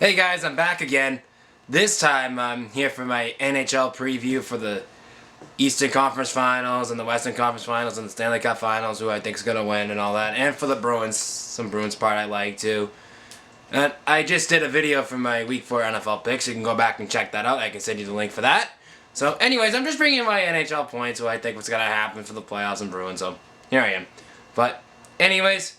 Hey guys, I'm back again. This time I'm here for my NHL preview for the Eastern Conference Finals and the Western Conference Finals and the Stanley Cup Finals, who I think is going to win and all that. And for the Bruins, some Bruins part I like too. And I just did a video for my Week 4 NFL picks. You can go back and check that out. I can send you the link for that. So anyways, I'm just bringing my NHL points, who I think what's going to happen for the playoffs and Bruins. So here I am. But anyways,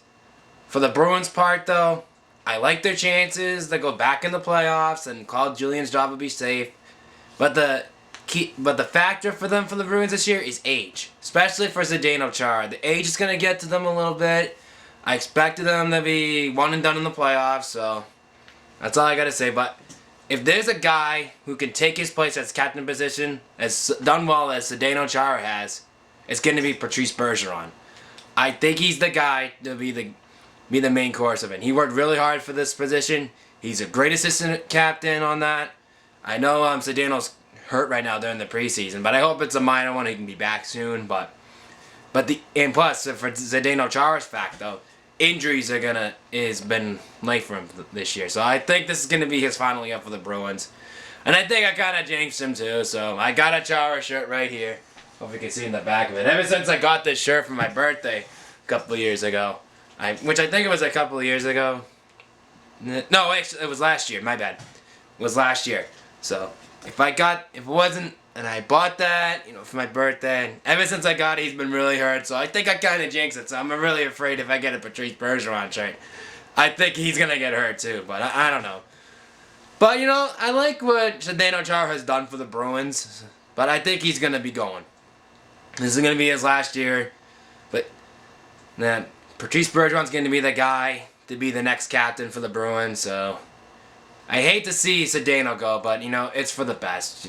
for the Bruins part though, I like their chances. They go back in the playoffs, and Claude Julien's job will be safe. But the factor for them for the Bruins this year is age, especially for Zdeno Chara. The age is gonna get to them a little bit. I expected them to be one and done in the playoffs, so that's all I gotta say. But if there's a guy who can take his place as captain position, as done well as Zdeno Chara has, it's gonna be Patrice Bergeron. I think he's the guy to be the main course of it. He worked really hard for this position. He's a great assistant captain on that. I know Zdeno's hurt right now during the preseason, but I hope it's a minor one. He can be back soon. But plus for Zdeno Chara's fact though, injuries is been late for him this year. So I think this is gonna be his final year for the Bruins, and I think I kind of jinxed him too. So I got a Chara shirt right here. Hope you can see in the back of it. Ever since I got this shirt for my birthday a couple of years ago. Which I think it was a couple of years ago. No, actually, it was last year. My bad. It was last year. So, if it wasn't, and I bought that, for my birthday, ever since I got it, he's been really hurt. So, I think I kind of jinxed it. So, I'm really afraid if I get a Patrice Bergeron shirt, I think he's going to get hurt too. But, I don't know. But, I like what Zdeno Chara has done for the Bruins. But I think he's going to be going. This is going to be his last year. But, man, Patrice Bergeron's going to be the guy to be the next captain for the Bruins, so I hate to see Zdeno go, but, it's for the best,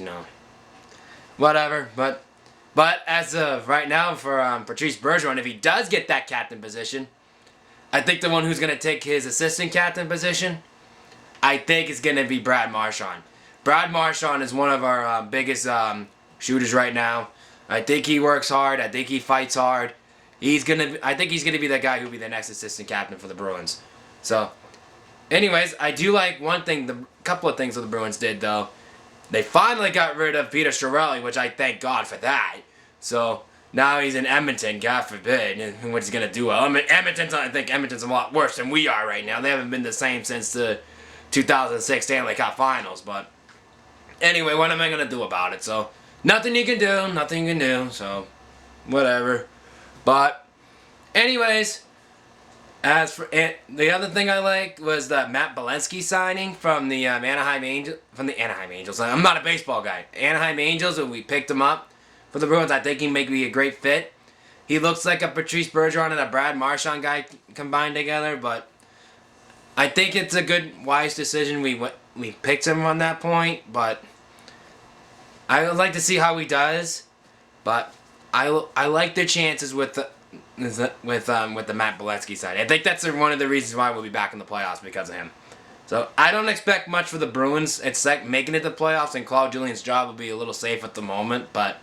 Whatever, but as of right now for Patrice Bergeron, if he does get that captain position, I think the one who's going to take his assistant captain position, I think is going to be Brad Marchand. Brad Marchand is one of our biggest shooters right now. I think he works hard. I think he fights hard. I think he's gonna be that guy who'll be the next assistant captain for the Bruins. So, anyways, I do like one thing. The couple of things that the Bruins did though. They finally got rid of Peter Chiarelli, which I thank God for that. So now he's in Edmonton. God forbid, and what he's gonna do? Well, I think Edmonton's a lot worse than we are right now. They haven't been the same since the 2006 Stanley Cup Finals. But anyway, what am I gonna do about it? So nothing you can do. Nothing you can do. So whatever. But, anyways, as for the other thing I liked was the Matt Belensky signing from the Anaheim Angels. I'm not a baseball guy. Anaheim Angels, and we picked him up for the Bruins. I think he may be a great fit. He looks like a Patrice Bergeron and a Brad Marchand guy combined together, but I think it's a good, wise decision. We picked him on that point, but I would like to see how he does, but I like their chances with the Matt Belensky side. I think that's one of the reasons why we'll be back in the playoffs, because of him. So I don't expect much for the Bruins. It's like making it to the playoffs, and Claude Julien's job will be a little safe at the moment. But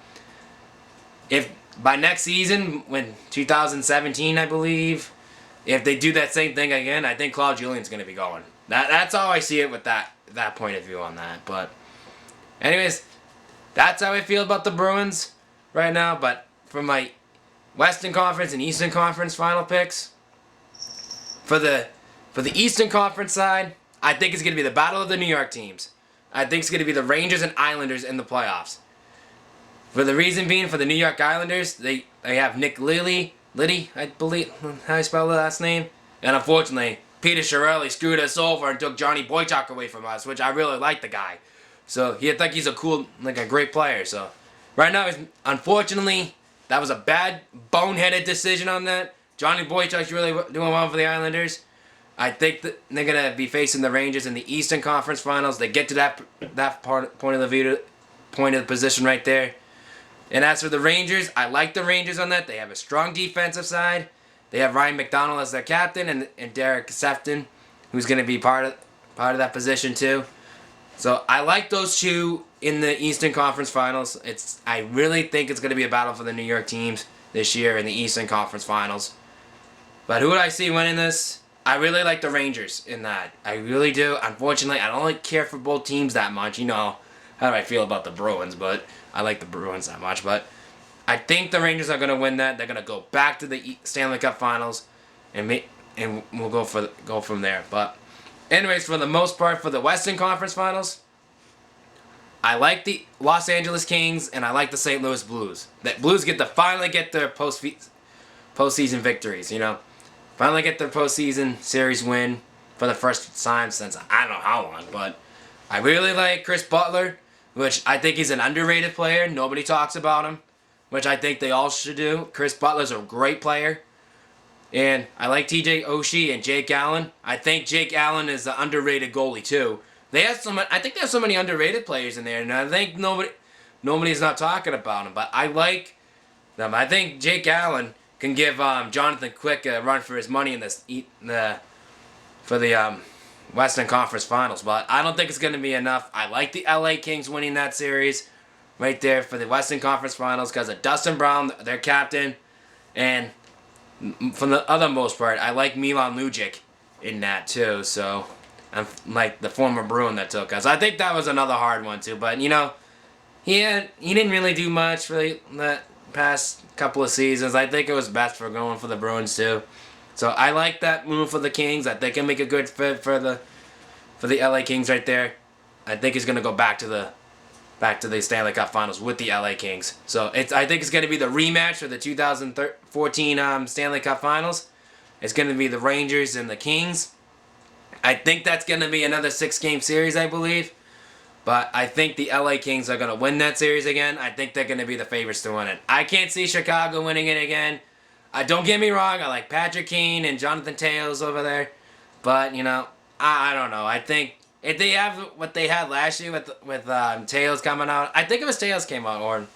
if by next season, when 2017, I believe, if they do that same thing again, I think Claude Julien's going to be going. That's how I see it with that point of view on that. But anyways, that's how I feel about the Bruins right now. But for my Western Conference and Eastern Conference final picks, for the Eastern Conference side, I think it's going to be the battle of the New York teams. I think it's going to be the Rangers and Islanders in the playoffs. For the reason being, for the New York Islanders, they have Nick Liddy, I believe how you spell the last name, and unfortunately, Peter Chiarelli screwed us over and took Johnny Boychuk away from us, which I really like the guy. So I think he's a great player. So right now, unfortunately, that was a bad, boneheaded decision on that. Johnny Boychuk's really doing well for the Islanders. I think that they're gonna be facing the Rangers in the Eastern Conference Finals. They get to that point of the position right there. And as for the Rangers, I like the Rangers on that. They have a strong defensive side. They have Ryan McDonald as their captain, and Derek Sefton, who's gonna be part of that position too. So I like those two in the Eastern Conference Finals. I really think it's going to be a battle for the New York teams this year in the Eastern Conference Finals. But who would I see winning this? I really like the Rangers in that. I really do. Unfortunately, I don't really care for both teams that much. You know how do I feel about the Bruins, but I like the Bruins that much. But I think the Rangers are going to win that. They're going to go back to the Stanley Cup Finals, and we'll go from there. But anyways, for the most part, for the Western Conference Finals, I like the Los Angeles Kings and I like the St. Louis Blues. That Blues finally get their postseason victories. You know, finally get their postseason series win for the first time since I don't know how long. But I really like Chris Butler, which I think he's an underrated player. Nobody talks about him, which I think they all should do. Chris Butler's a great player. And I like TJ Oshie and Jake Allen. I think Jake Allen is an underrated goalie too. I think there's so many underrated players in there, and I think nobody's not talking about them. But I like them. I think Jake Allen can give Jonathan Quick a run for his money in for the Western Conference Finals. But I don't think it's going to be enough. I like the LA Kings winning that series right there for the Western Conference Finals because of Dustin Brown, their captain, and for the other most part, I like Milan Lucic in that too. So I'm like the former Bruin that took us. I think that was another hard one too. But you know, he didn't really do much for the past couple of seasons. I think it was best for going for the Bruins too. So I like that move for the Kings. I think it'll make a good fit for the LA Kings right there. I think he's gonna go back to the Stanley Cup Finals with the LA Kings. So I think it's going to be the rematch for the 2014 Stanley Cup Finals. It's going to be the Rangers and the Kings. I think that's going to be another 6-game series, I believe. But I think the LA Kings are going to win that series again. I think they're going to be the favorites to win it. I can't see Chicago winning it again. Don't get me wrong, I like Patrick Kane and Jonathan Tails over there. But, you know, I don't know. I think if they have what they had last year with Tails coming out, I think it was Tails came out or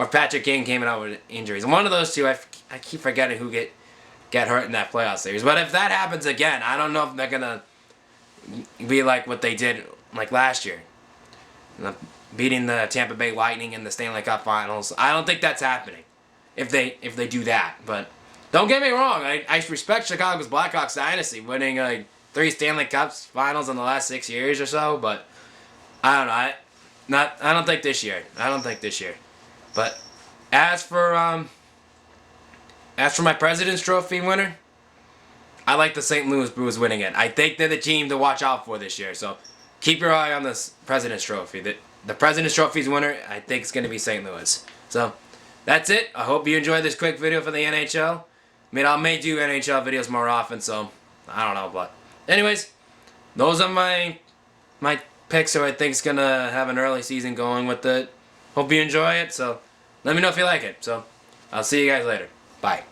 Patrick Kane came out with injuries. One of those two, I keep forgetting who get hurt in that playoff series. But if that happens again, I don't know if they're gonna be like what they did like last year, beating the Tampa Bay Lightning in the Stanley Cup Finals. I don't think that's happening if they do that. But don't get me wrong, I respect Chicago's Blackhawks dynasty, winning like 3 Stanley Cups Finals in the last 6 years or so, but I don't know. I don't think this year. But as for my President's Trophy winner, I like the St. Louis Blues winning it. I think they're the team to watch out for this year. So keep your eye on this President's Trophy. The President's Trophy's winner, I think, is going to be St. Louis. So that's it. I hope you enjoyed this quick video for the NHL. I mean, I may do NHL videos more often, so I don't know, but anyways, those are my picks who I think is gonna have an early season going with it. Hope you enjoy it. So let me know if you like it. So I'll see you guys later. Bye.